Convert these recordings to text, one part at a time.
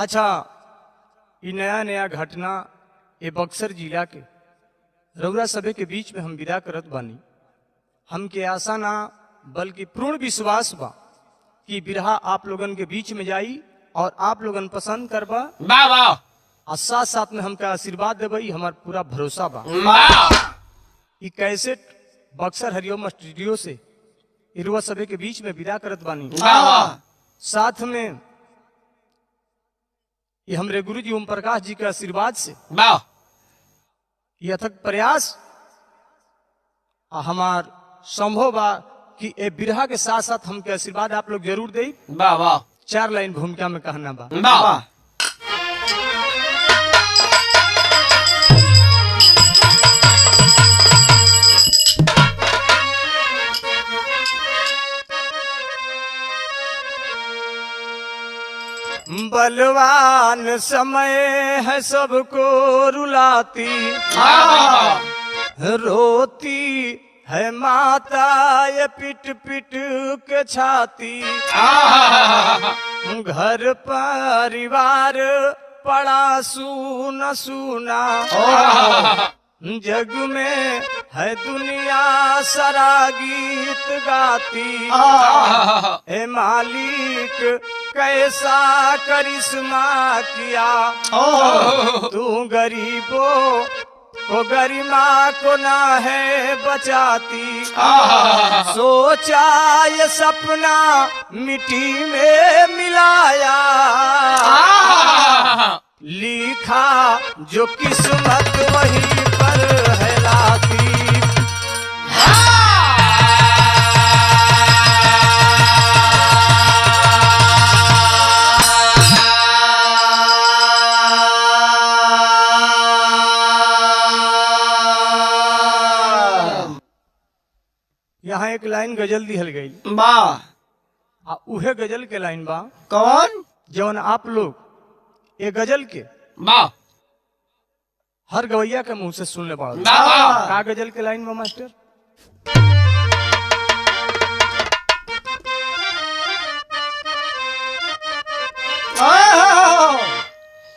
अच्छा ये नया नया घटना ये बक्सर जिला के रउरा सभे के बीच में हम विदा करत बानी। हमके आशा ना बल्कि पूर्ण विश्वास बा कि बिरहा आप लोगन के बीच में जाई और आप लोगन पसंद करबा और साथ साथ में हमका आशीर्वाद देबई, हमार पूरा भरोसा बा। ये कैसेट बक्सर हरिओम स्टूडियो से इरुआ सभे के बीच में विदा करत बानी। साथ में ये हमरे गुरु जी ओम प्रकाश जी के आशीर्वाद से ये अथक प्रयास हमार संभव बा कि ए बिरहा के साथ साथ हमके आशीर्वाद आप लोग जरूर दे। 4 लाइन भूमिका में कहना बा। बलवान समय है सबको रुलाती, रोती है माता ये पिट पिट के छाती। घर परिवार पड़ा सूना सूना, जग में है दुनिया सारा गीत गाती। ए मालिक कैसा करिश्मा किया, तू गरीबों को गरिमा को ना है बचाती। सोचा ये सपना मिट्टी में मिलाया, लिखा जो किस्मत वही पर है लाती। यहाँ एक लाइन गजल दिहल गई बा। उहे गजल के लाइन बा कौन? जौन आप लोग ये गजल के हर गवैया के मुंह से सुनने पड़ा। का गजल के लाइन बा मास्टर?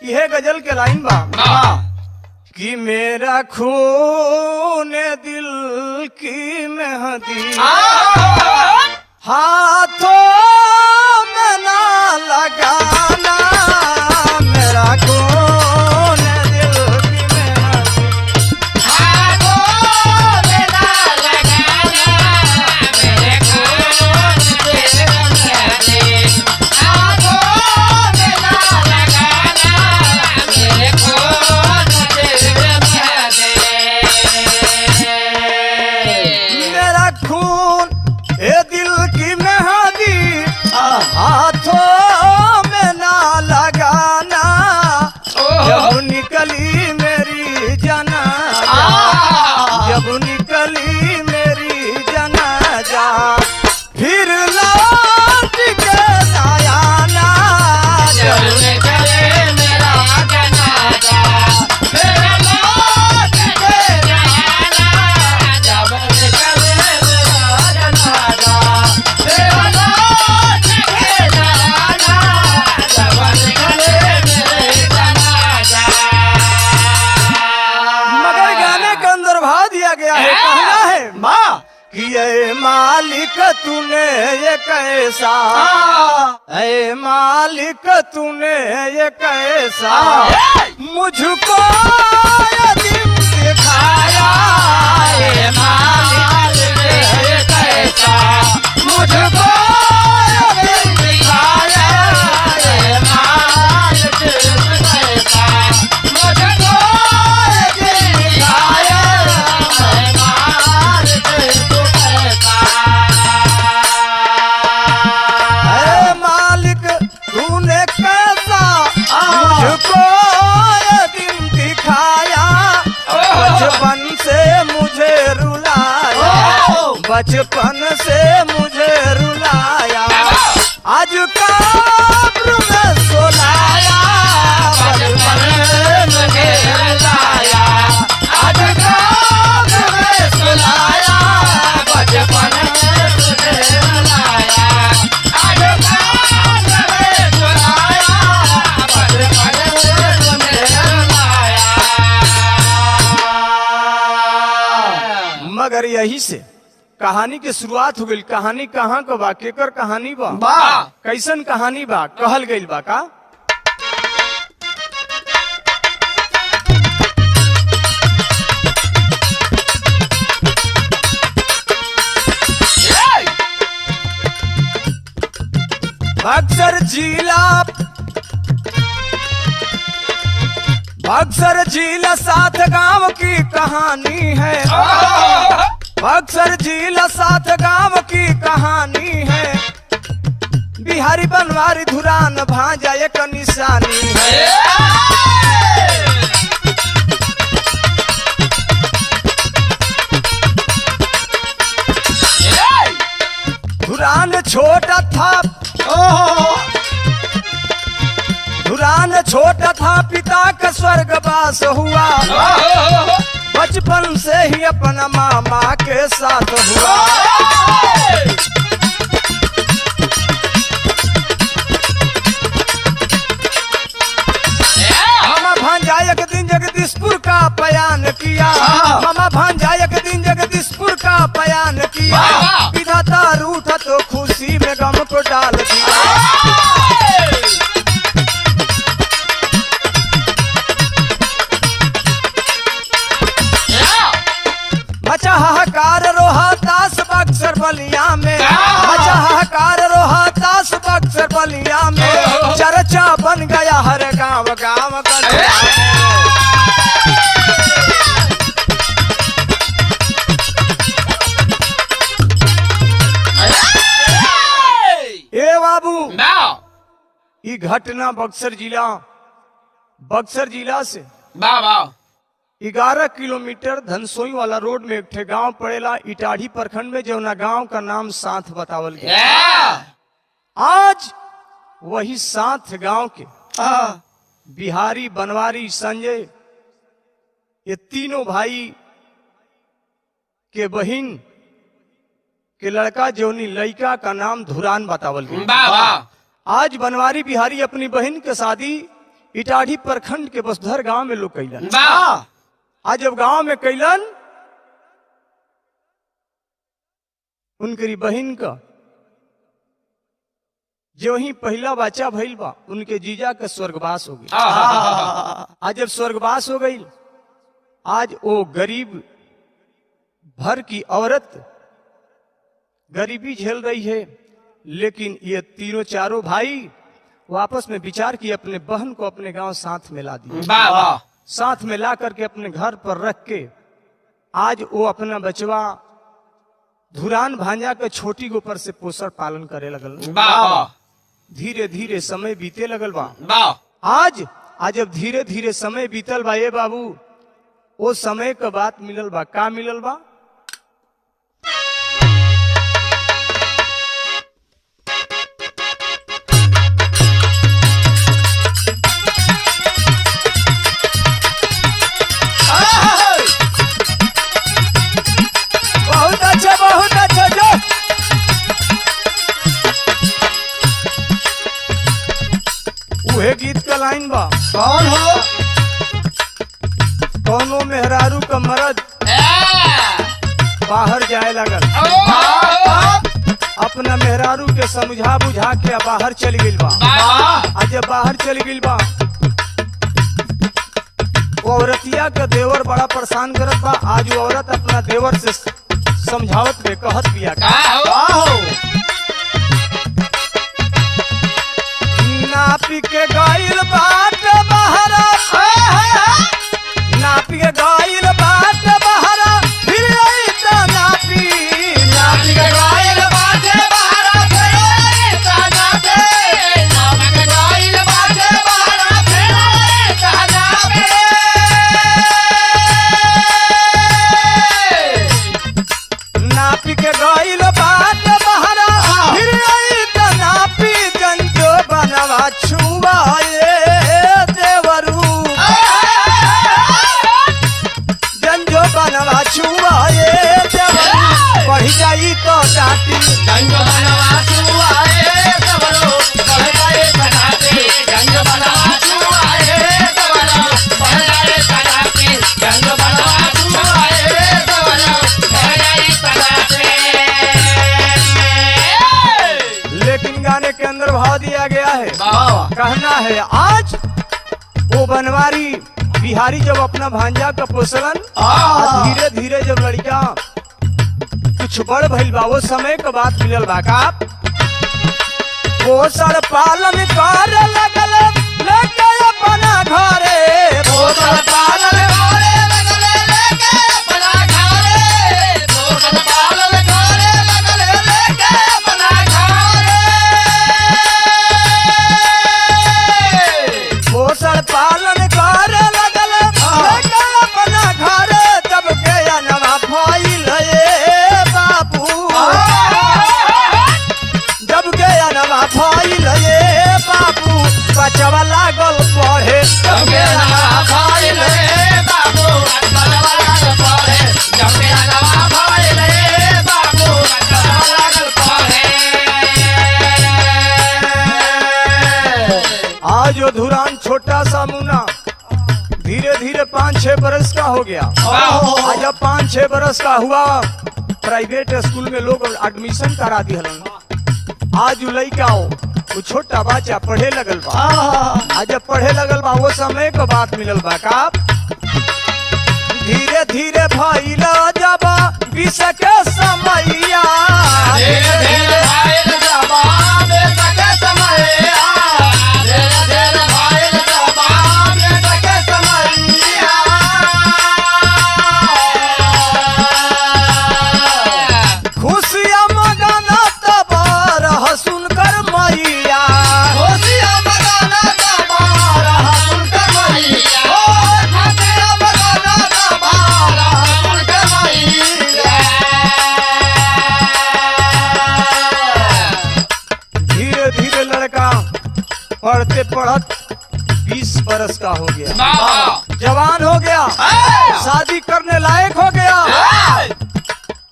यह गजल के लाइन बा कि मेरा खून दिल की मेहंदी हाथों में ना लगाना। मेरा खून दिल की मेहंदी हाथों में ना लगाना, मेरे खून दिल मेहंदी हाथों में ना लगाना, मेरे खून दिल मेहंदी। मेरा खून ये दिल की मेहंदी हाथों में ना लगाना। जब निकली मेरी जनाजा, जब निकली मेरी जनाजा, फिर लौट के ना आना। जब निकले मेरा जनाजा, फिर लौट के ना आना। जब निकले मेरा जनाजा, फिर लौट के ना आना। जब निकले मेरे जनाजा। मगर गाने के अंदर भाव दिया गया है, कहना है माँ कि ये मालिक तूने ये कैसा, ऐ मालिक तूने ये कैसा मुझको ये दिन दिखाया। ये मालिक ये कैसा मुझको ये दिन दिखाया। ये मालिक ये कैसा मुझको ये दिन दिखाया। ये मालिक तू कैसा। ऐ मालिक तूने कैसा मुझको ये दिन दिखाया। बचपन से मुझे रुलाया, बचपन से मुझे रुलाया। आज कब्र में सुलाया, बचपन से मुझे रुलाया। आज कब्र में सुलाया, बचपन में मुझे रुलाया। आज कब्र में सुलाया। अगर यही से कहानी के शुरुआत हो गई, कहानी कहाँ का बा, केकर कहानी बा, बा कैसन कहानी बा, कहल गई बा का। बक्सर जिला 7 गांव की कहानी है। बक्सर जिला 7 गांव की कहानी है। बिहारी बनवारी धुरान भांजा एक निशानी है। धुरान छोटा था, धुरान छोटा था, पिता का स्वर्गवास हुआ। बचपन से ही अपना मामा के साथ हुआ। मामा भांजा एक दिन जगदीशपुर का बयान किया। मामा भांजा एक दिन जगदीशपुर का बयान किया। विधाता रूठा तो खुशी में गम को डाल दिया। मचा हाहाकार रोहतास बक्सर बलिया में। मचा हाहाकार रोहतास बक्सर बलिया में। चर्चा बन गया हर गांव गांव गलिया में। ए बाबू, ये घटना बक्सर जिला से 11 किलोमीटर धनसोई वाला रोड में एक ठे गांव पड़ेला। इटाढ़ी प्रखंड में जौना गांव का नाम साथ बतावल गया। आज वही साथ गांव के बिहारी, बनवारी, संजय, ये तीनों भाई के बहिन के लड़का जौनी लड़का का नाम धुरान बतावल गया। आज बनवारी बिहारी अपनी बहन के शादी इटाढ़ी प्रखंड के बसधर गांव में लोग कैलन। आज जब गांव में कैलन, उनकी बहन का जो ही पहला बच्चा भइल बा, उनके जीजा का स्वर्गवास हो गई। आज जब स्वर्गवास हो गई, आज वो गरीब भर की औरत गरीबी झेल रही है। लेकिन ये तीनों चारों भाई वापस में विचार किए, अपने बहन को अपने गांव साथ में ला दिया। साथ में ला करके अपने घर पर रख के आज वो अपना बचवा धुरान भांजा के छोटी के ऊपर से पोषण पालन करे लगल। धीरे धीरे समय बीते लगल बा। आज जब धीरे धीरे समय बीतल बा, ये बाबू, वो समय का बात मिलल बा। का मिलल बा? बहुत अच्छा जो उहे गीत का लाइन बा। कौन हो? कौनो मेहरारू का मर्द बाहर जाए लगल। अपना मेहरारू के समझा बुझा के बाहर चली गई बा। आज जब बाहर चली गई बा, वो औरतिया का देवर बड़ा परेशान करत बा। आज वो औरत अपना देवर से समझावत में कहत बिया का हो? नापी के गाइल बाट बहरा, नापी के गाइल बाट बहरा, फिर आई त नापी। नापी के गाइल बाट बहरा, फिर आई त नापी। नापी के गाइल बाट बहरा, फिर आई त नापी। नापी के गाइल बाट बहरा, फिर आई त नापी। जंजो बनवा छुआए देवरू, जंजो बनवा छुआए देवरू, बढ़ जाई तो डाटी। जंजो बनवा छुआए देवरू, बढ़ जाई तो डाटी। जंजो बनवा छुआए देवरू, बढ़ जाई तो डाटी। जंजो बनवा छुआए देवरू, बढ़ जाई से आज वो बनवारी बिहारी जब अपना भांजा का पोसलन धीरे धीरे जब लड़का कुछ बड़ भइल बा वो समय के बात मिलल बा का पोषण पालन कर लगल लेके अपना घरे पोषण पालन करे लगले लेके अपना घरे पोषण पालन करे लगले लेके अपना घरे पोषण पालन कर लगल लेके अपना घरे जब गया नवा भइल ए बाबू जब गया नवा भइल ए बाबू बचवा लागल पढ़े जब मेरा भाई ले बाबू लगल पढ़े जब मेरा भाई ले बाबू लगल पढ़े आज वो धुरान छोटा सा मुन्ना धीरे धीरे 5-6 बरस का हो गया आज जब 5-6 बरस का हुआ प्राइवेट स्कूल में लोग एडमिशन करा दिहलन आज उ लइका वो छोटा बच्चा पढ़े लगल बा आज जब पढ़े लगल बा वो समय के बात मिलल बा का धीरे धीरे भइल जब विष के समैया धीरे धीरे भाई जबान सके समैया धीरे धीरे भाई जबान सके समैया खुशिया मगन तब रहसुन कर मैया खुशिया मगन तबारा सुनकर मैया ओ खुशिया मगन तबारा सुनकर मैया धीरे धीरे लड़का पढ़ते पढ़त 20 बरस का हो गया बाबा जवान हो गया शादी करने लायक हो गया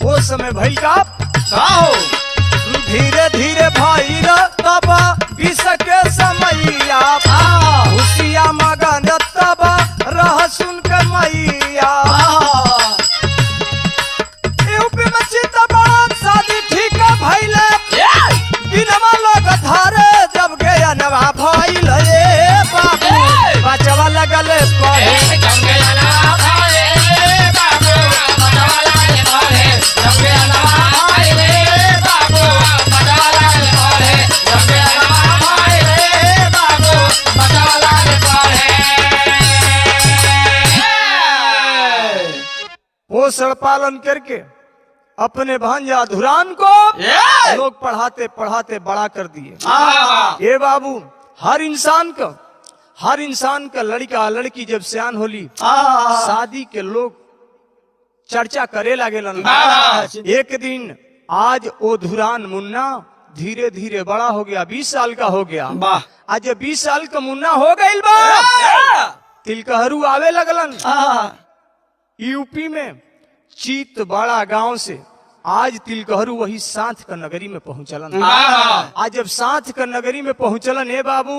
वो समय भई का आओ धीरे धीरे भाई तब विष के समैया खुशिया मगन तब रहसुन के मैया यूपी में चितबान शादी ठीक भइले दिनमा लोग धारे जब गया नवा भइल ए बाबू बचवा लगल पढ़े जब मेरा भाई बाबू बजाला के पढ़े जब मेरा भाई बाबू बजाला के पढ़े जब मेरा भाई बाबू बजाला के पढ़े पोषण पालन करके अपने भांजा धुरान को लोग पढ़ाते पढ़ाते बड़ा कर दिए ये बाबू हर इंसान का लड़का लड़की जब सियान होली शादी के लोग चर्चा करे लगे एक दिन आज ओ धुरान मुन्ना धीरे धीरे बड़ा हो गया 20 साल का हो गया आज जब 20 साल का मुन्ना हो गई बा तिलकहरू आवे लगलन यूपी में चीत बड़ा गांव से आज तिलकहरू वही साथ का नगरी में पहुंचलन आज जब साथ का नगरी में पहुंचलन हे बाबू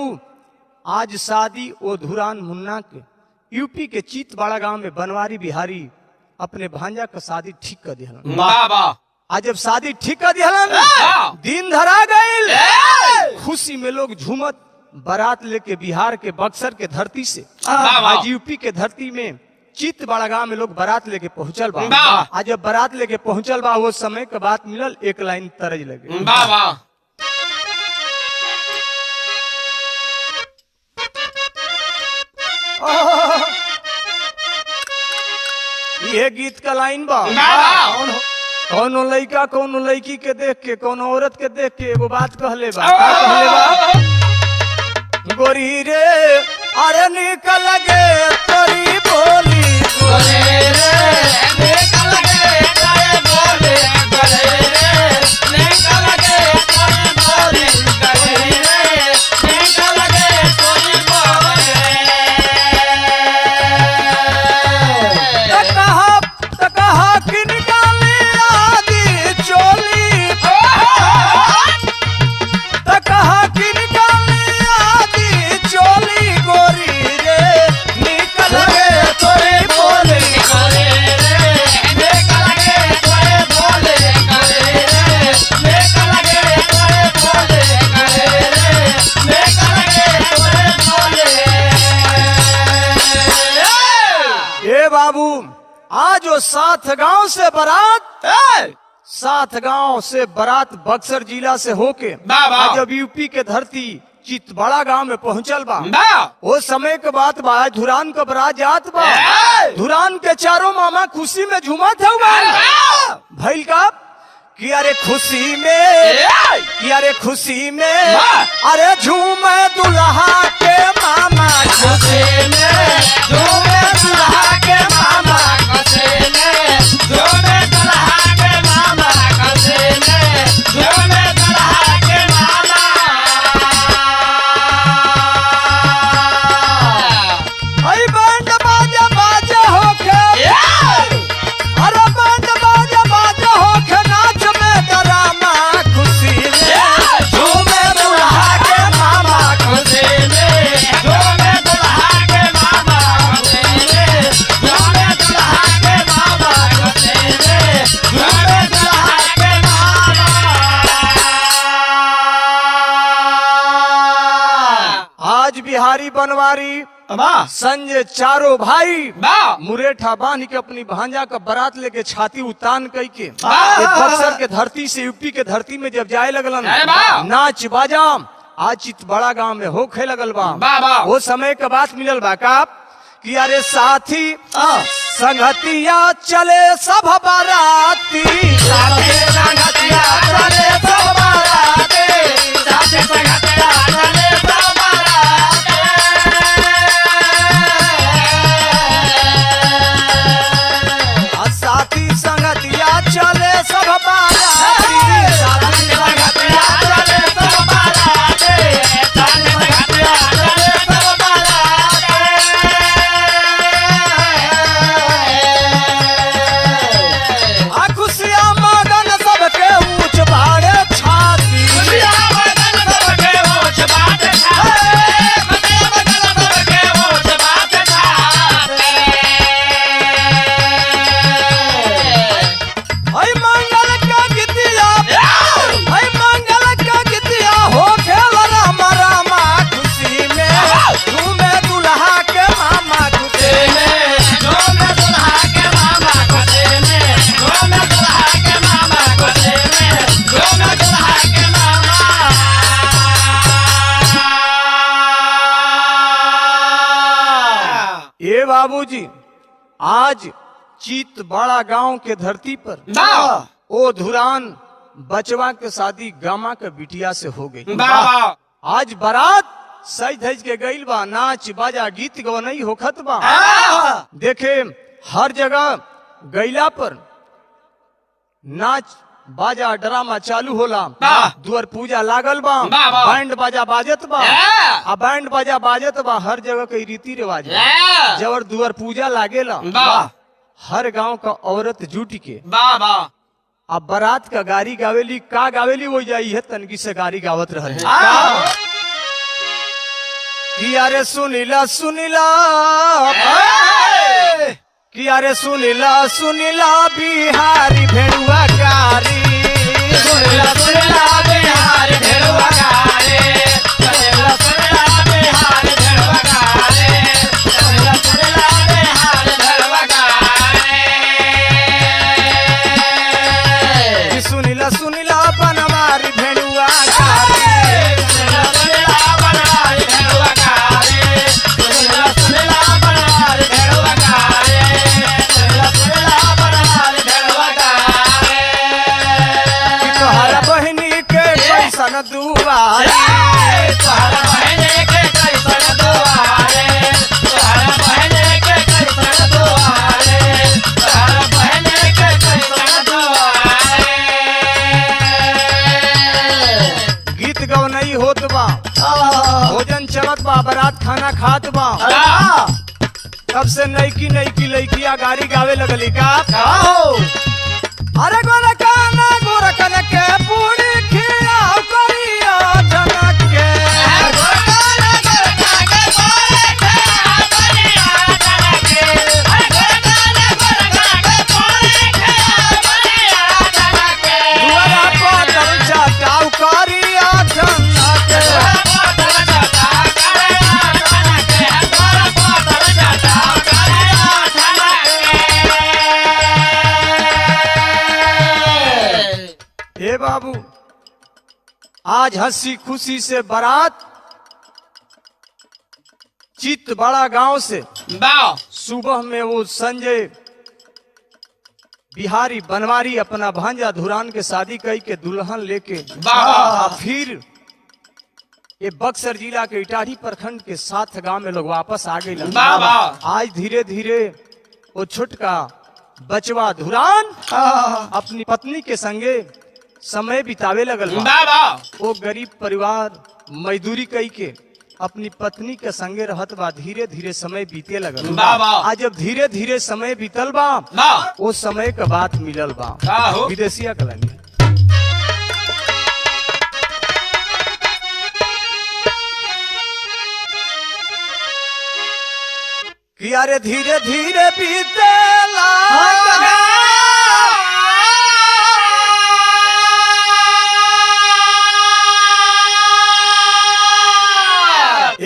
आज शादी ओ धुरान मुन्ना के यूपी के चीत बड़ा गांव में बनवारी बिहारी अपने भांजा का शादी ठीक कर दिहलन बाबा आज जब शादी ठीक कर दिहलन दिन धरा गईल खुशी में लोग झूमत बारात लेके बिहार के बक्सर के धरती से आज यूपी के धरती में चित बड़ा गांव में लोग बारात लेके पहुंचल बा आज जब बारात लेके पहुंचल बा वो समय के बात मिलल एक लाइन तरज लगे बाबा ये गीत का लाइन बा कौनो लड़का कौनो लड़की के देख के कौनो औरत के देख के एगो बात कहले बा का कहले बा गोरी रे अरे निकल गे तोरी बोली बोले रे निकल गे तेरे बोले गले रे निकल गे तेरे बोले गले रे निकल गे तेरे बोले कहा कि निकाली आदि चोली कहा कि निकाली आदि चोली गोरी रे निकल गे ए बाबू, आज वो 7 गांव से बारात, 7 गांव से बारात बक्सर जिला से होके वाह, वाह। आज जब यूपी के धरती चितबड़ा गांव में पहुंचल बा, वाह। वो समय के बात बा। आज धुरान का बारात जात बा। ए! धुरान के चारों मामा खुशी में झूमत है भइल का कि अरे खुशी में, कि अरे खुशी में, वाह। अरे झूमे दुल्हा के मामा, खुशी में झूमे दुल्हा के मामा, खुशी में झूमे दुल्हा के मामा, खुशी में झूमे दुल्हा के मामा। अरे बैंड बाजा बाजा होके, अरे बैंड बाजा बाजा होके नाच में डरामा, खुशी में झूमे दुल्हा के मामा, खुशी में झूमे दुल्हा के मामा, खुशी में झूमे दुल्हा के मामा, खुशी में झूमे दुल्हा के मामा। आज बिहारी बनवारी संजय चारों भाई वाह। मुरेठा बांध के अपनी भांजा का बारात लेके छाती उतान कई के वाह। ये बक्सर के धरती से यूपी के धरती में जब जाए लगलन, अरे वाह। नाच बाजा आज चितबड़ा गांव में होखे लगल बा। वाह, वाह। वो समय के बात मिलल बा का कि अरे साथी संगतिया चले सब बाराती, साथे संगतिया चले सब बाराती, साथे संगतिया चले सब बाराती। साथी संगतिया चले सब बाराती, साथे संगतिया चले सब बाराती, साथे संगतिया चले सब बाराती। खुशियाँ मगन सबके ऊंच बाड़े छाती, खुशियाँ मगन सबके ऊंच बात छाते, खुशियाँ मगन सबके ऊंच बात छाते। हई मंगल का गीतिया, हई मंगल का गीतिया हो खेल राम रामा, खुशी में झूमे दुल्हा के मामा, खुशी में झूमे दुल्हा के मामा, खुशी में झूमे दुल्हा के मामा, खुशी में झूमे दुल्हा के मामा। ये बाबूजी, आज चितबड़ा गांव के धरती पर वाह। ओ धुरान बचवा के शादी गामा के बिटिया से हो गई। वाह। आज बारात सज धज के गईल बा, नाच बाजा गीत गवनई होखत बा। देखे हर जगह गईला पर नाच बाजा ड्रामा चालू होला, वाह। दुआर पूजा लागल बा, वाह, वाह। बैंड बाजा बाजत बा, आ बैंड बाजा बाजत बा। हर जगह के रीति रिवाज बा। जब दुआर पूजा लागेला, वाह। हर गांव का औरत जुट के वाह। अब बारात का गाड़ी गावेली, का गावेली वो जाई है तनकी से गाड़ी गावत रहल है। वाह। कि अरे सुनिला सुनिला, कि अरे सुनिला सुनिला बिहारी भेड़ुआ कारी, सुनिला सुनिला बिहारी भेड़ुआ गारे, सुनिला सुनिला बिहारी भेड़ुआ गारे, सुनिला सुनिला बिहारी भेड़ुआ गारे। कि सुनिला सुनिला बनवारी भेड़ुआ कारी, सुनिला सुनिला बनवारी भेड़ुआ गारे, सुनिला सुनिला बनवारी भेड़ुआ गारे, सुनिला सुनिला बनवारी भेड़ुआ गारे। कि तोहरा बहिनी के कैसन दुआरी, तोहरा बहने के कैसन दुआरे, तोहरा बहने के कैसन दुआरे, तोहरा बहने के कैसन दुआरे। गीत गवनई होत बा, भोजन चलत बा, बारात खाना खात बा। तब से नईकी नईकी लईकिया गाड़ी गावे लगली का अरे गोरखन के पूरी खियाव करिया जनक के, दुआरा पर चटाव करिया जनक के। बाबू आज हंसी खुशी से बारात चित बड़ा गांव से वाह सुबह में वो संजय बिहारी बनवारी अपना भांजा धुरान के शादी कई के दुल्हन लेके वाह फिर ये बक्सर जिला के इटाढ़ी प्रखंड के 7 गांव में लोग वापस आ गए। वाह, वाह। आज धीरे धीरे वो छुटका बचवा धुरान अपनी पत्नी के संगे समय बितावे लगल बा। वाह वाह वो गरीब परिवार मजदूरी कई के अपनी पत्नी के संगे रहत बा। धीरे धीरे समय बीते लगल वाह, वाह। आज जब धीरे धीरे समय बीतल बा वाह वो समय का बात मिलल बा का हो विदेशिया कलानी कि अरे धीरे धीरे बीतेला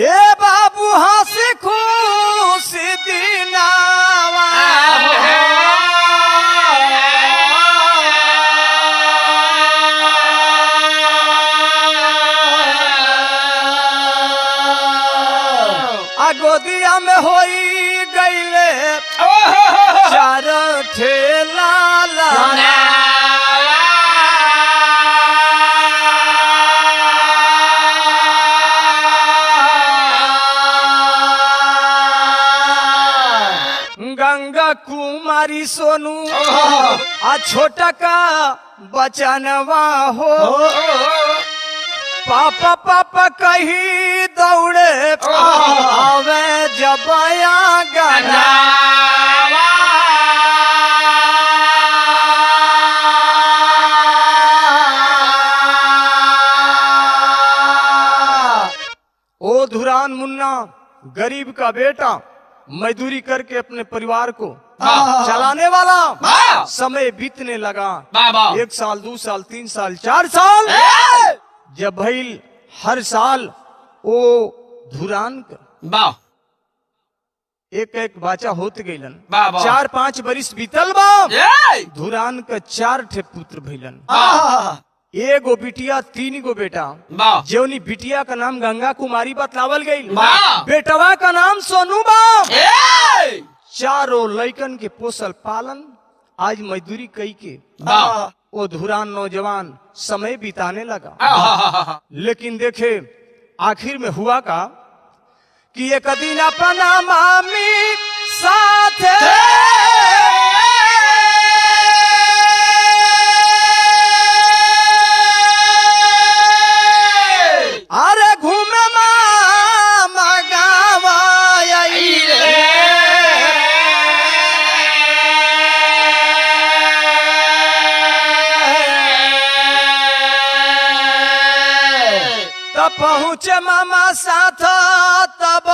ए बाबू हंसी खुशी दिनावा गोदिया में होई गईले चार ठेला गंगा कुमारी सोनू आ छोटा का बचनवा हो पापा पापा कही दौड़े आवे जबया गाना ओ धुरान मुन्ना गरीब का बेटा मजदूरी करके अपने परिवार को चलाने वाला समय बीतने लगा। 1 साल 2 साल 3 साल 4 साल जब भइल हर साल ओ धुरान का एक एक बच्चा होत गईलन। 4-5 बरिस बीतल बा धुरान का 4 ठे पुत्र भइलन। एगो बिटिया 3 गो बेटा जौनी बिटिया का नाम गंगा कुमारी बतलावल गई बेटवा का नाम सोनू बा। 4 लइकन के पोसल पालन आज मजदूरी कई के वो धुरान नौजवान समय बिताने लगा। लेकिन देखे आखिर में हुआ का कि एक दिन अपना मामी साथ अरे घूमे मामा गावा पहुँचे मामा साथ तब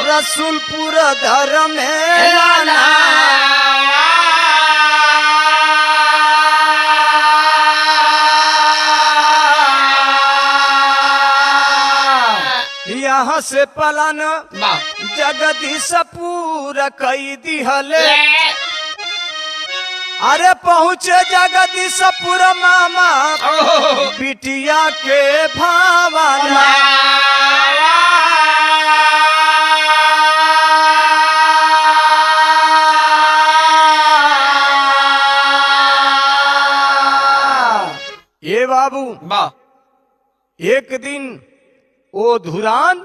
रसूलपुर धर्म में यहाँ से पलन जगदीशपुर कई दिहले। अरे पहुँचे जगदीशपुर मामा बिटिया के भावना ये बाबू एक दिन ओ धुरान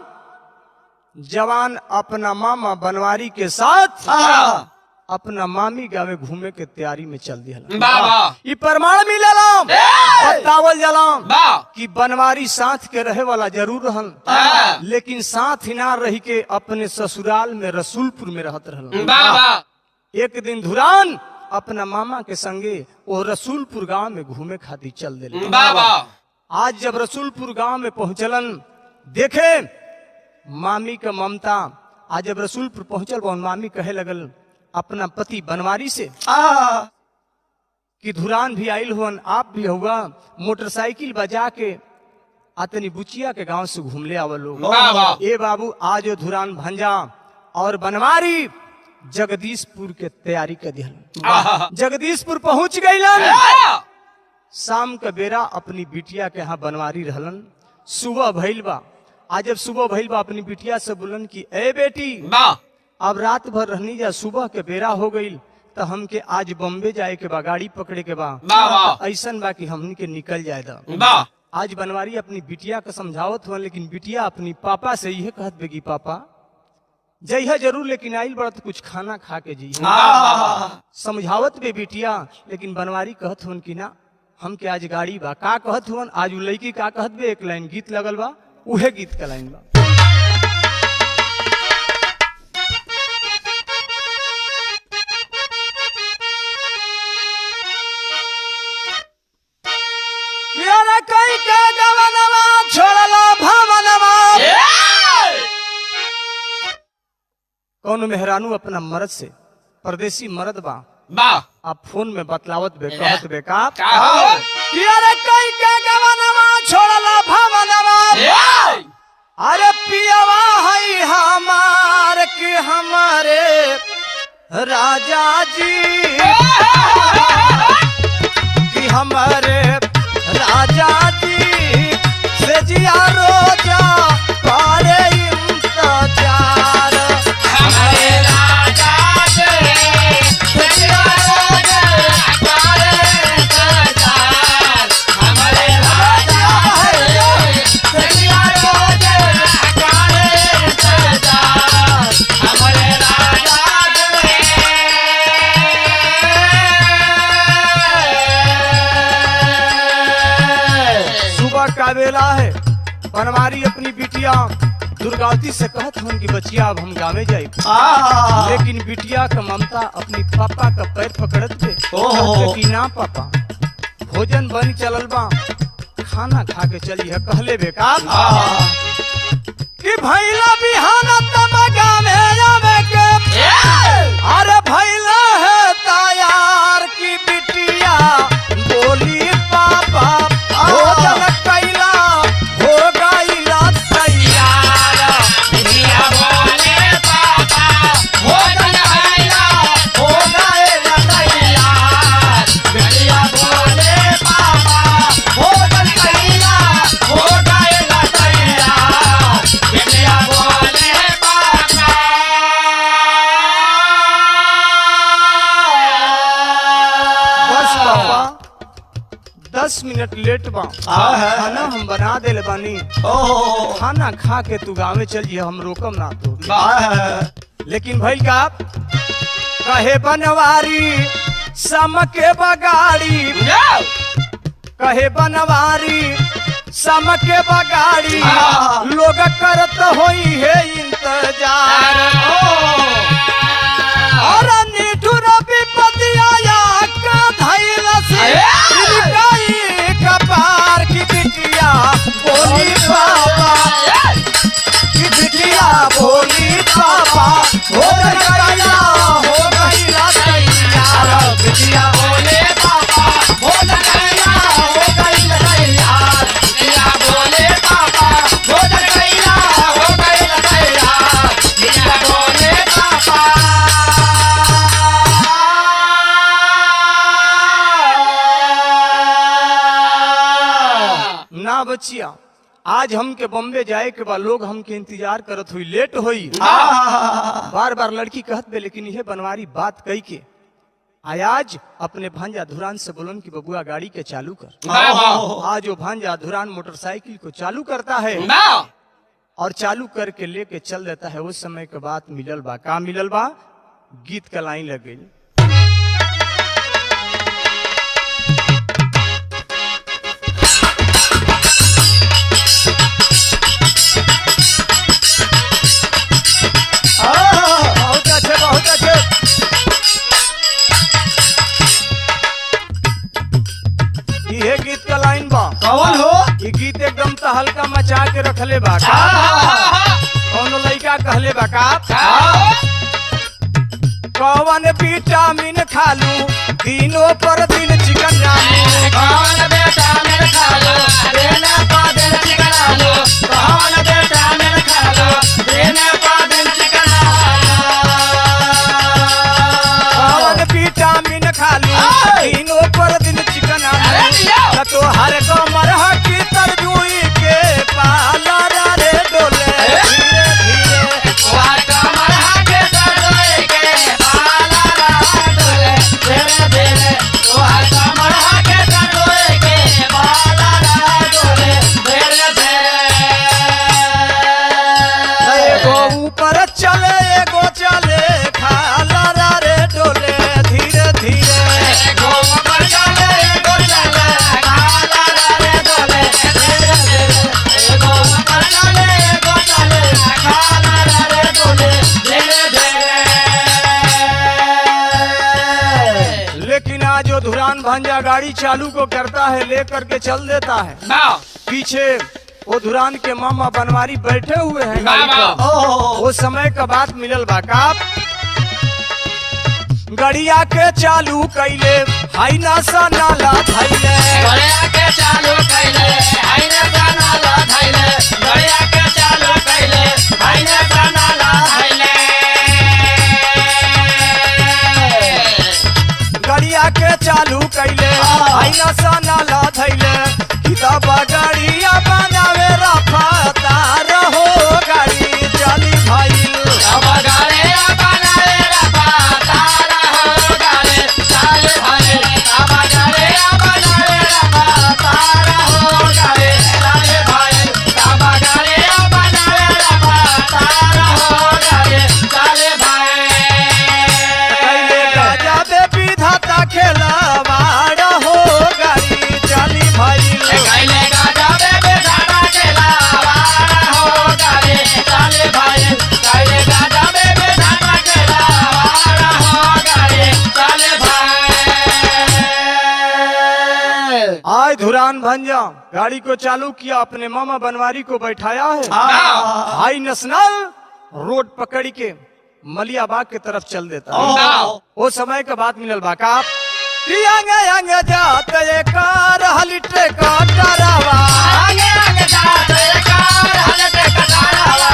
जवान अपना मामा बनवारी के साथ अपना मामी गावे घूमे के तैयारी में चल दिया। ये प्रमाण मिलेला बतावल जाला कि बनवारी साथ के रहे वाला जरूर रहन लेकिन साथ ही ना रही के अपने ससुराल में रसूलपुर में रहत रहन। एक दिन धुरान अपना मामा के संगे वो रसूलपुर गांव में घूमे खातिर चल दिले। आज जब रसूलपुर गांव में पहुंचलन देखे मामी का ममता। आज जब रसूलपुर पहुंचल मामी कहे लगल अपना पति बनवारी से कि धुरान भी आयल हुआ आप भी होगा मोटरसाइकिल बजा के अतनी बुचिया के गांव से घूम ले आवल लोग। ए बाबू आज धुरान भंजा और बनवारी जगदीशपुर के तैयारी कर दिया। जगदीशपुर पहुंच गई शाम का बेरा अपनी बिटिया के यहाँ बनवारी रहलन। सुबह भइल बा। आज जब सुबह भइल बा अपनी बिटिया से बोलन कि ए बेटी अब रात भर रहनी जा, सुबह के बेरा हो गई तो हमके आज बम्बे जाए के बा, गाड़ी पकड़े के बा। ऐसन बा कि हमनी के निकल जाए दा। आज बनवारी अपनी बिटिया का समझावत हुआ, लेकिन बिटिया अपनी पापा से यह कहत बेगी पापा जइहा जरूर, लेकिन आइल बड़ा तो कुछ खाना खा के जइहा। समझावत बे बिटिया, लेकिन बनवारी कहत हुन कि ना हमके आज गाड़ी बा। का कहत हुन आज उ लड़की का कहत बे, एक लाइन गीत लगल बा, उहे गीत का लाइन बा। कई के गवनवा छोड़ला भवनवा, कौन मेहरानू अपना मर्द से, परदेसी मर्द बा, आप फोन में बतलावत बे, कहत बे का कि अरे कई के गवनवा छोड़ला भवनवा, अरे पियवा है हमार कि हमारे राजा जी, कि हमारे राजा जी से जिया रोजा पारे इंतजार, हमारे राजा से जिया रोजा पारे इंतजार, हमारे राजा से जिया रोजा पारे इंतजार, हमारे राजा का बेला है। बनवारी अपनी बिटिया दुर्गावती से कहत हन कि बचिया अब हम गावे जाए, लेकिन बिटिया का ममता अपनी पापा का पैर पकड़त बे, कि ना पापा भोजन बन चलल बा, खाना खा के चली है। कहले बे का कि भैला बिहाना तब गावे जावे के, अरे भैला है तायार की बिटिया बोली पापा भोजन कैला हो गईला तैयार, बिटिया बोले पापा भोजन कैला हो गईला तैयार, बिटिया बोले पापा भोजन कैला हो गईला तैयार, बिटिया बोले पापा। बस पापा 10 मिनट लेट बा, खाना हम बना देले बानी, खाना खा के तू गावे चल जी, हम रोकम ना तो। लेकिन भाई का कहे बनवारी सम के बगाड़ी, कहे बनवारी सम के बगाड़ी, लोग करत होई है इंतजार, और निठुर विपतिया का धैल से कपार की बिटिया बोली पापा, की बिटिया बोली पापा भोजन कैला हो गईला तैयार, बिटिया बोले पापा भोजन कैला हो गईला तैयार, बिटिया बोले पापा भोजन कैला हो गईला तैयार, बिटिया बोले पापा। ना बचिया आज हमके बम्बे जाए के बाद लोग हमके इंतजार करत हुई, लेट हुई, बार बार लड़की कहत बे, लेकिन यह बनवारी बात कही के आज अपने भांजा धुरान से बोलन कि बबुआ गाड़ी के चालू कर। आज वो भांजा धुरान मोटरसाइकिल को चालू करता है और चालू करके लेके चल देता है। उस समय के बात मिलल बा, का मिलल बा, गीत का लाइन लग गई। बहुत अच्छे, बहुत अच्छे। ये गीत का लाइन बा, कौन हो? ये गीत एकदम तहलका मचा के रखले बा, कौनो लइका कहले बा का कौन विटामिन खालू दिनों पर दिन चिकन जानू, कौन विटामिन खालो दिन पर दिन चिकन आलू, कौन विटामिन खालो दिन पर दिन चिकन कौन विटामिन खालू दिनों पर दिन चिकन अरे जानू, धुरान भांजा गाड़ी चालू को करता है, लेकर के चल देता है। पीछे वो धुरान के मामा बनवारी बैठे हुए हैं गाड़ी पर। वो समय का बात मिलल बा का गड़िया के चालू कैले हाई नासा नाला धैले, गड़िया के चालू कैले हाई नासा नाला धैले, गड़िया के चालू कैले हाई नासा नाला धैले, गड़िया के चालू कैले हाई नासा नाला धैले। किताब गाड़िया बनावे रफ्तार हो, गाड़ी चली भाई अब गड़िया बनावे रफ्तार हो, गाड़ी चली भाई, अब गड़िया बनावे रफ्तार हो, गाड़ी चली भाई, अब गड़िया बनावे रफ्तार हो, गाड़ी चली भाई। कैले गजब विधाता खेलवाड़ हो, गाड़ी चली भाई कैले गजब विधाता खेलवाड़ हो, गाड़ी चली भाई, कैले गजब विधाता खेलवाड़ हो, गाड़ी चली भाई। आज धुरान भंजा गाड़ी को चालू किया, अपने मामा बनवारी को बैठाया है। हाई नेशनल रोड पकड़ के मलियाबाग की तरफ चल देता है। वो समय का बात मिलल बा का अंग जाते कार हलिटे का डरावा, आगे आगे जाते कार हलते कटारावा,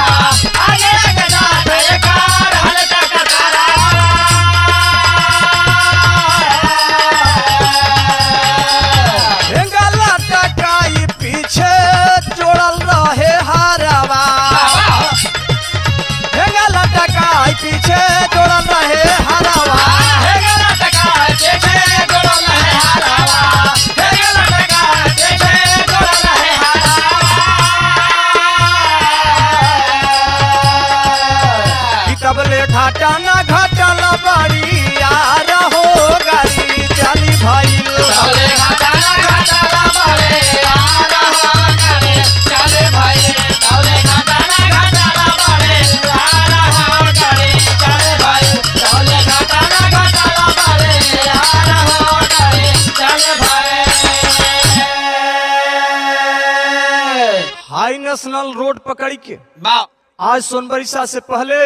आगे आगे जाते कार हलते कटारावा, हेंगला टकाई पीछे जोड़ल रहे हारवा, हेंगला टकाई पीछे जोड़ल रहे हारवा। हेगला टका पीछे जोड़ल है हारावा, हेगला टका पीछे जोड़ल है हारावा। तबले घाटा ना घाटल बड़ी यार हो, गाड़ी चली भाई चले घाटाला घाटाला बड़े यार हो, गाड़ी चले भाई, चले घाटाला घाटाला बड़े यार हो, गाड़ी चले भाई, चले घाटाला घाटाला बड़े यार हो, गाड़ी चले भाई। हाई नेशनल रोड पकड़ के वाह आज सोनबरिसा से पहले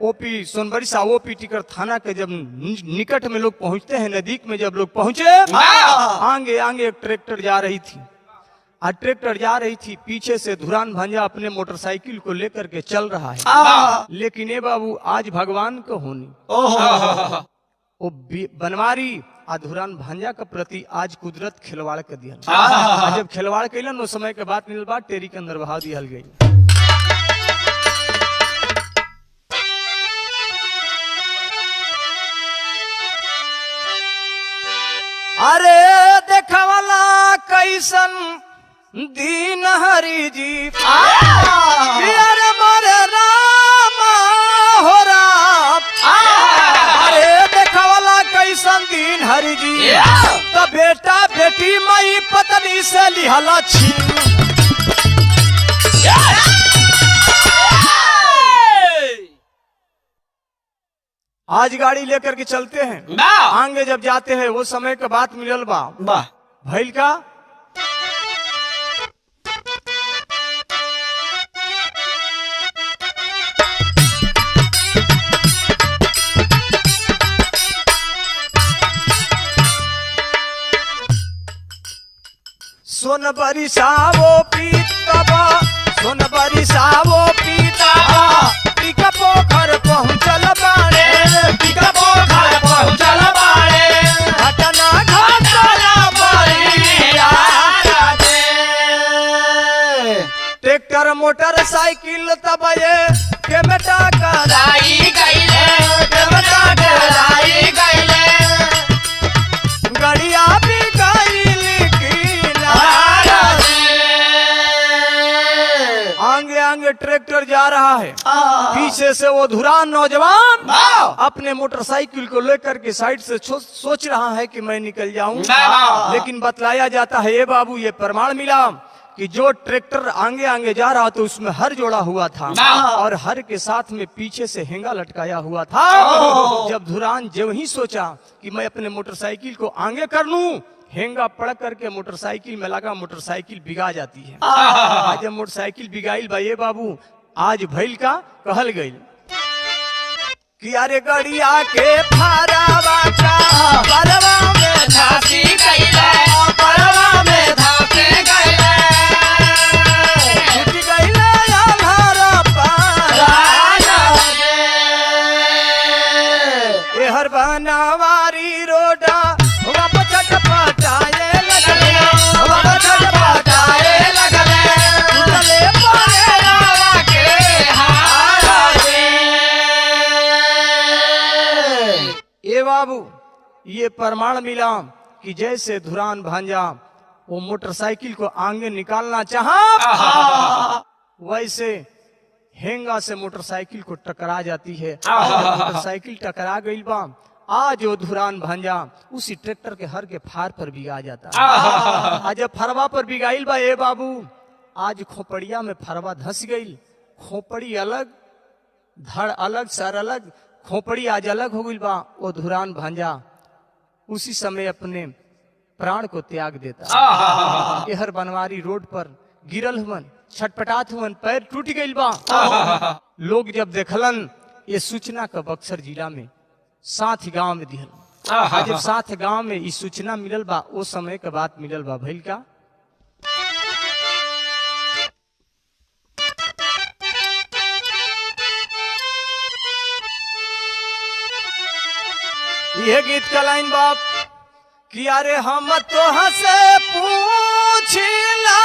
ओपी सोनबरिसा ओपी टिकर थाना के जब निकट में लोग पहुंचते हैं, नजदीक में जब लोग पहुंचे, आगे आगे एक ट्रैक्टर जा रही थी। आज ट्रैक्टर जा रही थी, पीछे से धुरान भांजा अपने मोटरसाइकिल को लेकर के चल रहा है। लेकिन ये बाबू आज भगवान को होनी वो बनवारी आ धुरान भांजा के प्रति आज कुदरत खिलवाड़ कर दिया। जब खिलवाड़ कैलन उस समय के बाद मिलल बात टेरी के अंदर बहा दिया गई। अरे देखवाला कैसन दीन हरि जी, अरे मोरे रामा हो राम। अरे देखवाला कैसन दीन हरि जी, तो बेटा बेटी मई पत्नी से लिहला छीन। आज गाड़ी लेकर के चलते हैं, आगे जब जाते हैं वो समय के बात मिलल बा भैल का सोन बरिसावो पीतबा, सोन बरिसावो पीतबा, टिका पोखर पहुँचल बाड़े, टिका पोखर पहुँचल बाड़े, घटना घटना बड़िया राजे। ट्रैक्टर मोटरसाइकिल तब ये के बेटा कराई गईले, देवता कराई गईले, गड़िया भी गईल की राजे। आगे आगे ट्रैक्टर जा रहा है, पीछे से वो धुरान नौजवान अपने मोटरसाइकिल को लेकर के साइड से सोच रहा है कि मैं निकल जाऊं, लेकिन बतलाया जाता है ये बाबू ये प्रमाण मिला कि जो ट्रैक्टर आगे आगे जा रहा तो उसमें हर जोड़ा हुआ था और हर के साथ में पीछे से हेंगा लटकाया हुआ था। जब धुरान जो ही सोचा कि मैं अपने मोटरसाइकिल को आगे कर लूं, हेंगा पड़ करके मोटरसाइकिल में लगा, मोटरसाइकिल बिगा जाती है। आज जब मोटरसाइकिल बिगाइल बा ये बाबू, आज भइल का कहल गई कि अरे गड़िया के फारावा का परवा में झांसी गइले, परवा में झांसी गइले, छूट गइले आल्हारा पार। एहर बनावारी रोडा वप छटपटाए लगले, वप छटपटाए लगले, टूटले पायरावा के हारे। ए बाबू, ये प्रमाण मिला कि जैसे धुरान भांजा वो मोटरसाइकिल को आगे निकालना चाहा, वैसे हेंगा से मोटरसाइकिल को टकरा जाती है। मोटरसाइकिल टकरा गई बा, आज वो धुरान भांजा उसी ट्रैक्टर के हर के फार पर बिगा जाता। आज जब फरवा पर बिगाइल बा ए बाबू, आज खोपड़िया में फरवा धस गई, खोपड़ी अलग, धड़ अलग, सर अलग, खोपड़ी आज अलग हो गई बा। वो धुरान भांजा उसी समय अपने प्राण को त्याग देता। एहर बनवारी रोड पर गिरल हुवन, छटपटात हुवन, पैर टूट गई बा। लोग जब देखलन ये सूचना का बक्सर जिला में साथ गांव में दिहल। जब साथ गांव में इस सूचना मिलल बा, वो समय के बात मिलल बा भइल का यह गीत का लाइन बाप कि अरे हम तो हंसे पूछला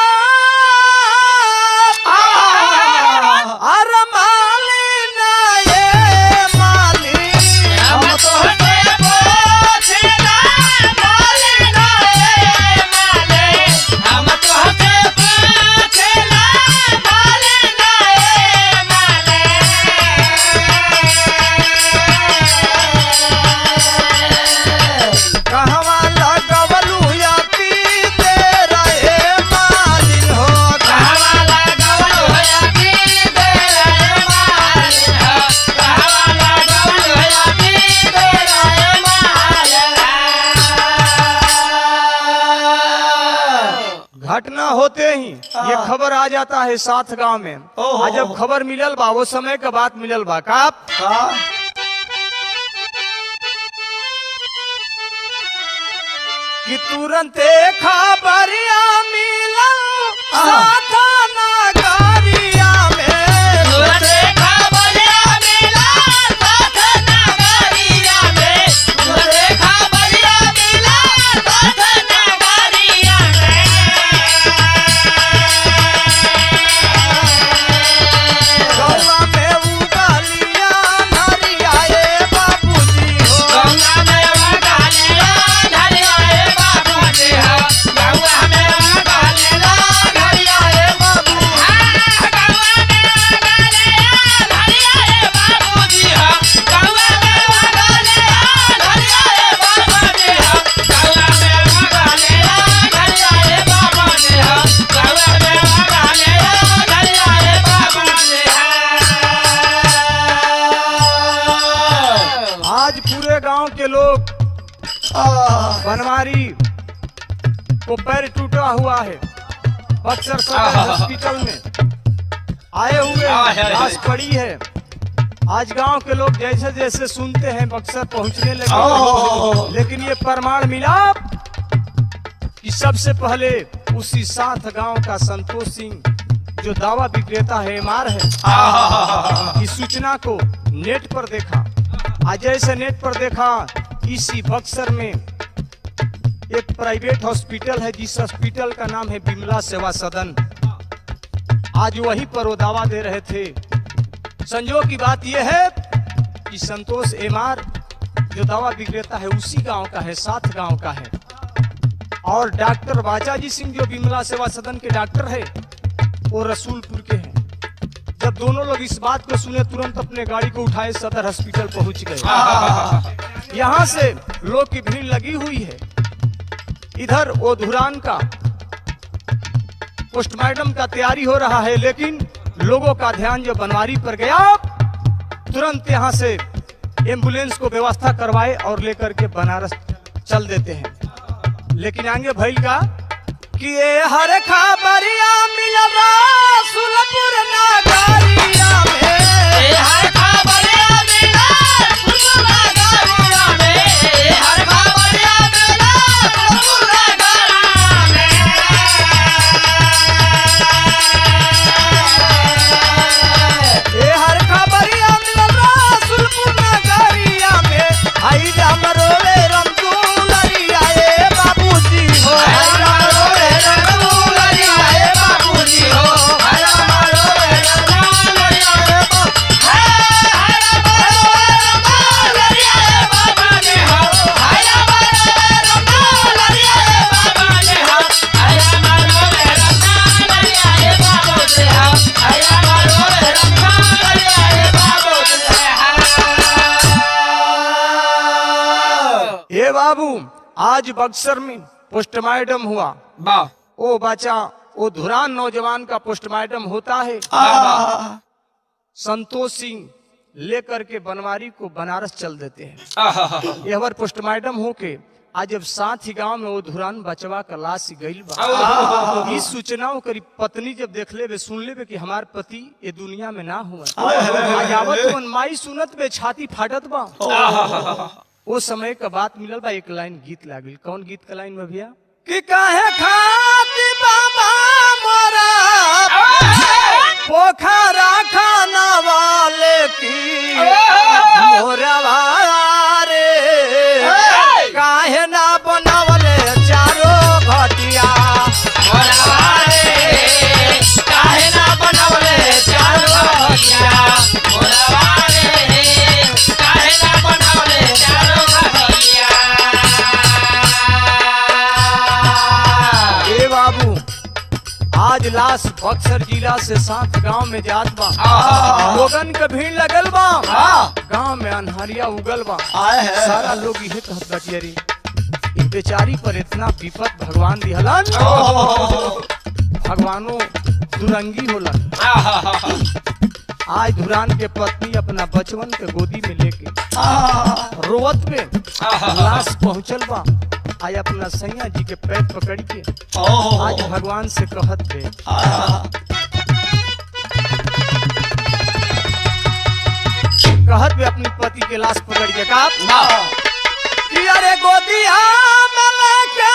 अरे माली ना ये माली, हम तोहसे पूछला माली ना ये माली, हम तोहसे पूछला माली ना ये माली। कहवा लगवलू या पीते रहे मालिन हो, कहवा लगवलू या पीते रहे मालिन हो, कहवा लगवलू या पीते रहे मालिन हो। घटना होते ही ये खबर आ जाता है साथ गांव में। आज जब खबर मिलल बा, वो समय का बात मिलल बा का कि तुरंते खबरिया मिलल साथ नगरिया में। तुरंते खबरिया मिला साथ नगरिया में, तुरंते खबरिया मिला साथ नगरिया में। गौवा में उगलिया नरिया ए बाबूजी हो, गंगा में वगालिया धरिया ए बाबूजी हो, गंगा में वगालिया धरिया ए बाबू, गंगा में वगालिया धरिया ए बाबूजी हो, गंगा में वगालिया धरिया ए बाबूजी हो, गंगा में वगालिया धरिया ए बाबूजी हो, गंगा में वगालिया धरिया ए बाबूजी हो। आज पूरे गांव के लोग बनवारी को पैर टूटा हुआ है, बक्सर सदर हॉस्पिटल में आए हुए हैं, लाश पड़ी है। आज गांव के लोग जैसे जैसे सुनते हैं बक्सर पहुंचने लगे, लेकिन ये प्रमाण मिला कि सबसे पहले उसी साथ गांव का संतोष सिंह जो दावा विक्रेता है, एमआर है, इस सूचना को नेट पर देखा। आज जैसे नेट पर देखा, इसी बक्सर में एक प्राइवेट हॉस्पिटल है, जिस हॉस्पिटल का नाम है बिमला सेवा सदन। आज वहीं पर वो दावा दे रहे थे। संजोग की बात यह है कि संतोष एमआर जो दवा विक्रेता है उसी गांव का है, साथ गांव का है। और डॉक्टर बाचाजी सिंह जो बिमला सेवा सदन के डॉक्टर है, वो रसूलपुर के हैं। जब दोनों लोग इस बात को सुने, तुरंत अपने गाड़ी को उठाए सदर हॉस्पिटल पहुंच गए। यहाँ से लोग की भीड़ लगी हुई है। इधर वो धुरान का पोस्टमार्टम का तैयारी हो रहा है, लेकिन लोगों का ध्यान जो बनवारी पर गया, तुरंत यहाँ से एम्बुलेंस को व्यवस्था करवाए और लेकर के बनारस चल देते हैं। लेकिन आगे भइल का कि ये हर खबरिया मिलवा सुलपुर नगरिया में, हर खबरिया मिला सुलपुर नगरिया में, हर खबरिया मिला सुलपुर नगरिया में। ये हर खबरिया मिलवा सुलपुर नगरिया में, आई राम रोवे रमदुलरिया ए बाबूजी हो, हर रोवे रमदुलरिया ए बाबूजी हो, हर रोवे रमदुलरिया ए बाबूजी हो, हर रोवे रमदुलरिया ए बाबूजी हो, हर रोवे रमदुलरिया ए बाबूजी हो, हर रोवे रमदुलरिया ए बाबूजी हो, हर रोवे रमदुलरिया ए बाबूजी हो। ए बाबू आज बक्सर में पोस्टमार्टम हुआ। वाह ओ बच्चा, ओ धुरान नौजवान का पोस्टमार्टम होता है। संतोष सिंह लेकर के बनवारी को बनारस चल देते हैं। यह बार पोस्टमार्टम होके आज जब साथ ही गांव में वो धुरान बचवा का लाश गईल बा, इस सूचना करी पत्नी जब देख ले सुन ले कि हमार पति ये दुनिया में ना हुआ, आज आवत मन माई सुनत बे छाती फाटत बा। वो समय का बात मिलल बा, एक लाइन गीत लागिल। कौन गीत का लाइन में भैया? कि काहे खाती बाबा मोरा पोखरा खाना वाले की मोरवा रे, काहे ना बनवले चारो घटिया, मोरवा रे, काहे ना बनवले चारो घटिया, मोरवा रे, काहे ना बनवले चारो घटिया। ए बाबू आज लाश बक्सर जिला से साथ गांव में जात बा, लोगन के भीड़ लगल बा, गांव में अनहरिया उगल बा। सारा लोग यही कहत बाटी रे इ बेचारी पर इतना विपत भगवान दिहलन, भगवानो दुरंगी होलन। आज धुरान के पत्नी अपना बचवन के गोदी में लेके रोवत में लाश पहुंचल बा। आज अपना सैया जी के पैर पकड़ के आज भगवान से कहत बे, कहत बे अपनी पति के लाश पकड़ के का कि अरे गोदिया में लेके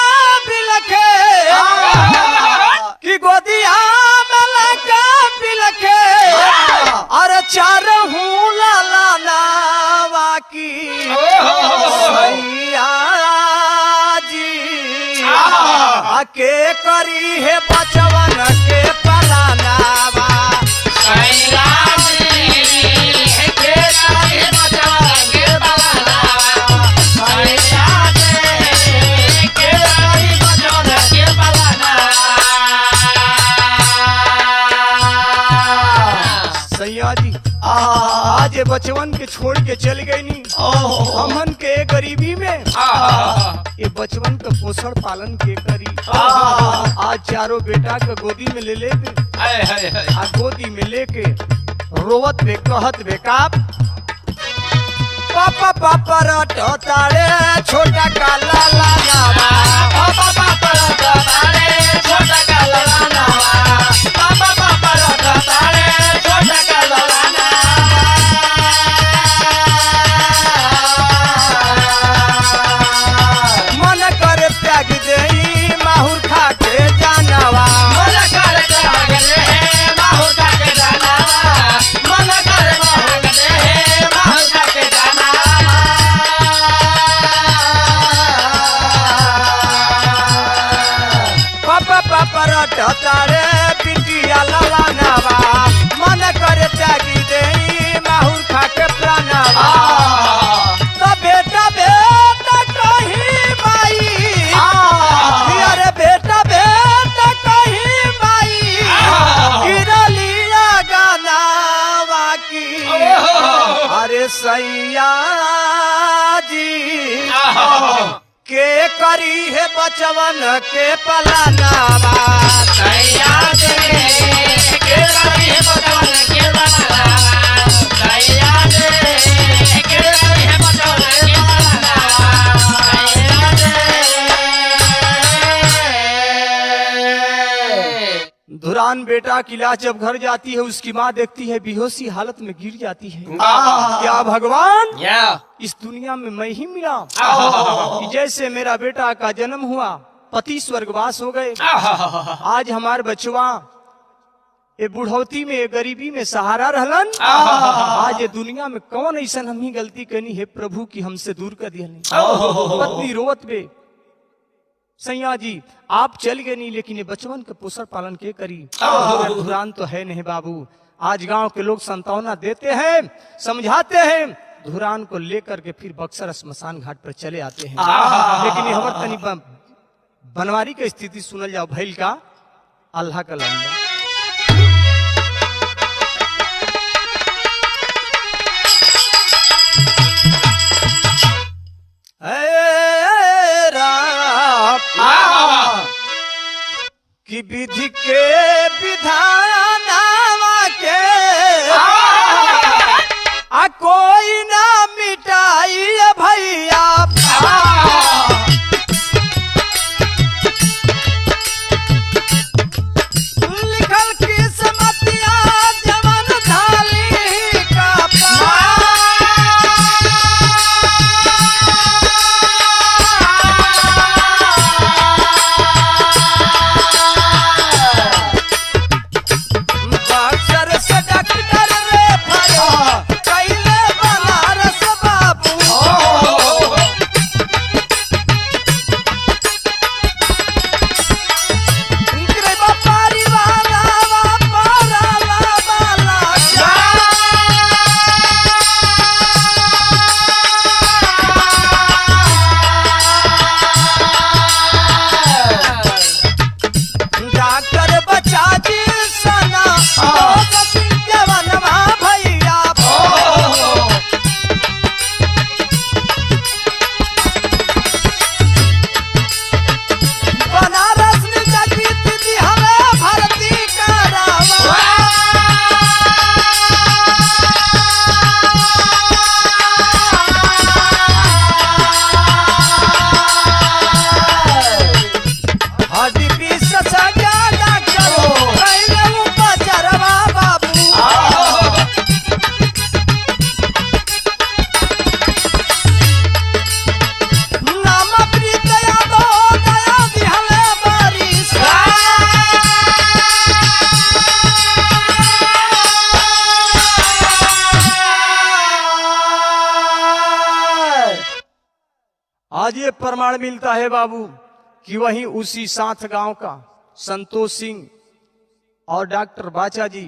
बिलखे, कि गोदिया में लेके बिलखे, अरे चारहू लाला नावा की सैया जी आके करी है बचवन के पलानावा, सैया जी के काहे बचवा के बलानावा, सैया जी के काहे बचवा के बलानावा। सैया जी आज ये बचवन के छोड़ के चल गई नी, हमन के गरीबी में ये बचवन का पोषण पालन के करी। आज चारों बेटा के गोदी में ले लेके आ गोदी में लेके रोवत बे कहत बे का पापा पापा रटो तारे छोटा काला लानावा, पापा पापा रटा तारे छोटा काला लानावा, पापा पापा रटा तारे छोटा काला लानावा। मन कर त्याग देई माहुर खा के जानवा, मन कर त्याग दे माहुर खा के जानवा, मन कर त्याग दे माहुर खा के जानवा। पापा पापा रटो तारे पिटिया ललानावा, मन कर त्याग देई माहुर खा के प्राणवा। तो बेटा बेटा कहीं माई, अरे बेटा बेटा कहीं माई, गिरलिया गानावा की अरे सैया जी के करी है बचवन के पलानावा, सैया दे के करी है बचवन के बनावा सैया दे के करी है बचवन के बनावा सैया दे। धुरान बेटा की लाश जब घर जाती है, उसकी माँ देखती है बेहोशी हालत में गिर जाती है। क्या भगवान, इस दुनिया में मैं ही मिला कि जैसे मेरा बेटा का जन्म हुआ, पति स्वर्गवास हो गए, आज हमारे बचवा ये बुढ़ौती में, ये गरीबी में सहारा रहलन। आज ये दुनिया में कौन ऐसा हम ही गलती करनी है प्रभु की हमसे दूर कर दिया। पत्नी रोवत बे, सैया जी आप चल गए नहीं, लेकिन ये बचवन के पोषण पालन के करी। धुरान तो है नहीं बाबू। आज गांव के लोग संतावना देते हैं, समझाते हैं, धुरान को लेकर के फिर बक्सर स्मशान घाट पर चले आते हैं। लेकिन हमर तनी बनवारी की स्थिति सुनल जाओ भैल का अल्लाह का लंबा। कि विधि के विधानावा के कोई ना मिटाई भैया। लिखल किस्मतिया जवन थाली का आज ये प्रमाण मिलता है बाबू कि वहीं उसी साथ गांव का संतोष सिंह और डॉक्टर बाचा जी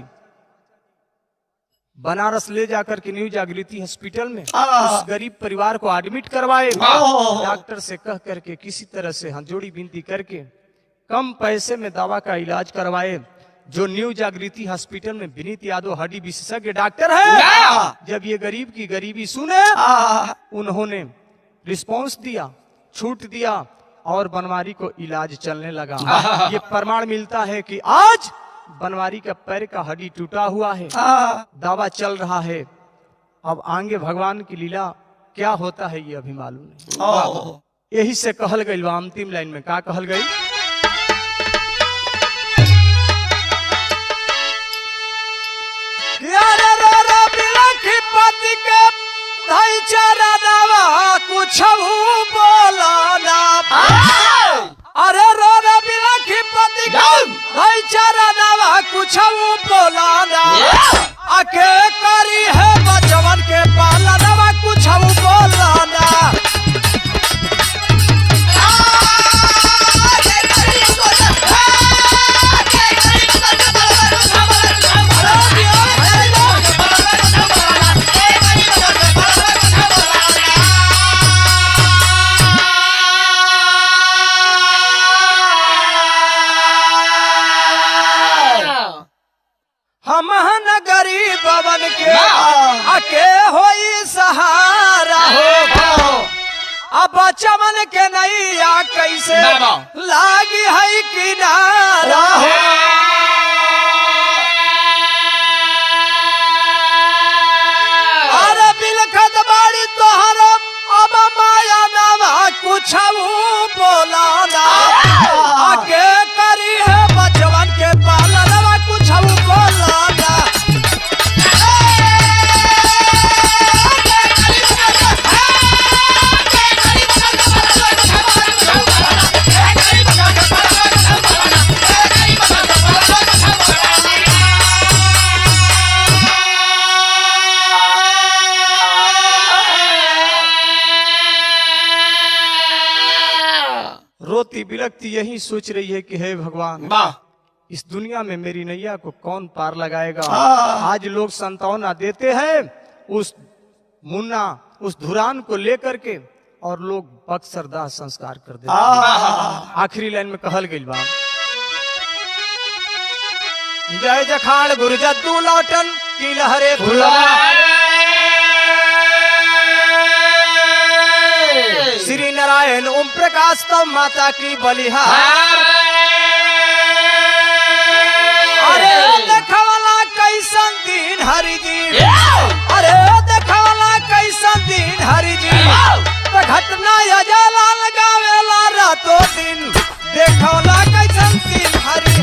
बनारस ले जाकर के न्यू जागृति हॉस्पिटल में उस गरीब परिवार को एडमिट करवाए। डॉक्टर से कह करके किसी तरह से हाथ जोड़ी विनती करके कम पैसे में दवा का इलाज करवाए। जो न्यू जागृति हॉस्पिटल में विनीत यादव हड्डी विशेषज्ञ डॉक्टर है, जब ये गरीब की गरीबी सुने उन्होंने रिस्पांस दिया, छूट दिया और बनवारी को इलाज चलने लगा। ये प्रमाण मिलता है कि आज बनवारी का पैर का हड्डी टूटा हुआ है, दावा चल रहा है। अब आगे भगवान की लीला क्या होता है ये अभी मालूम नहीं। यही से कहल गई अंतिम लाइन में क्या कहल गई, कुछ बोला ना, अरे रो रे बिलखी पति चरा नवा कुछ बोला ना, आके करी है बचवन के पाला नवा कुछ बोला ना। हम गरीब बन के आके होई सहारा हो, अब बचवन के नैया कैसे बाबा। लागी है किनारा हो। अरे बिलखत बाड़ी तोहर अब माया नामा कुछ बोला ना आके करी है बचवन के पालनवा कुछ बोला ना। रोती बिलखती यही सोच रही है कि हे भगवान वाह इस दुनिया में मेरी नैया को कौन पार लगाएगा। आज लोग संतावना देते हैं उस मुन्ना उस धुरान को लेकर के और लोग बक्सरदाह संस्कार कर देते हैं। आखिरी लाइन में कहल गई बा जय जखाड़ गुरजद्दू लौटन की लहरे फुलवा श्री नारायण ओम प्रकाश तो माता की बलिहार। अरे देखवाला कैसन दिन हरि जी अरे देखवाला कैसन दिन हरि जी तो घटना यजला लगावेला रातों दिन देखवाला कैसन दिन हरि